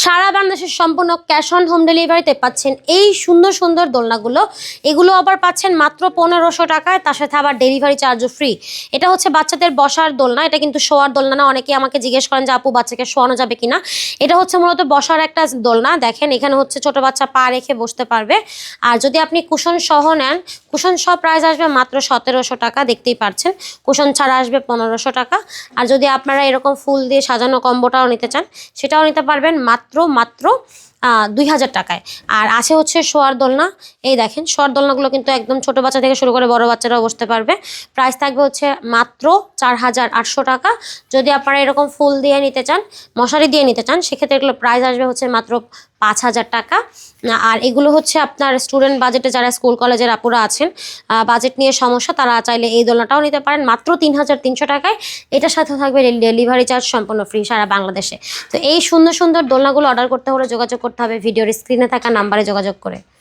সারা বাংলাদেশের সম্পূর্ণ cash on home ডেলিভারিতে পাচ্ছেন এই সুন্দর সুন্দর দোলনাগুলো। এগুলো আবার পাচ্ছেন মাত্র 1500 টাকায়, তার সাথে আবার ডেলিভারি চার্জও ফ্রি। এটা হচ্ছে বাচ্চাদের বসার দোলনা, এটা কিন্তু শোয়ার দোলনা না। অনেকে আমাকে জিজ্ঞেস করেন যে আপু বাচ্চাকে শোয়ানো যাবে কিনা। এটা হচ্ছে মূলত বসার একটা দোলনা। দেখেন এখানে হচ্ছে ছোট বাচ্চা পা রেখে বসতে পারবে। আর যদি আপনি কুশন সহ নেন, কুশন সহ প্রাইস আসবে মাত্র 1700 টাকা, দেখতেই পাচ্ছেন। কুশন ছাড়া আসবে 1500 টাকা। আর যদি আপনারা এরকম ফুল দিয়ে সাজানো কম্বোটাও নিতে চান, সেটাও নিতে পারবেন মাত্র 2000 টাকায়। আর আছে হচ্ছে শোয়ার দোলনা। এই দেখেন শোয়ার দোলনাগুলো কিন্তু একদম ছোট বাচ্চা থেকে শুরু করে বড় বাচ্চারাও বসতে পারবে। প্রাইস থাকবে হচ্ছে মাত্র 4800 টাকা। যদি আপনারা এরকম ফুল দিয়ে নিতে চান, মশারি দিয়ে নিতে চান, সেক্ষেত্রে এগুলো প্রাইস আসবে হচ্ছে মাত্র 5000 টাকা। আর এগুলো হচ্ছে আপনার স্টুডেন্ট বাজেটে, যারা স্কুল কলেজের আপুরা আছেন, বাজেট নিয়ে সমস্যা, তারা চাইলে এই দোলনাটাও নিতে পারেন মাত্র 3300 টাকায়। এটার সাথে থাকবে ডেলিভারি চার্জ সম্পূর্ণ ফ্রি সারা বাংলাদেশে। তো এই সুন্দর সুন্দর দোলনাগুলো অর্ডার করতে হলে যোগাযোগ করতে হবে ভিডিওর স্ক্রিনে থাকা নাম্বারে যোগাযোগ করে।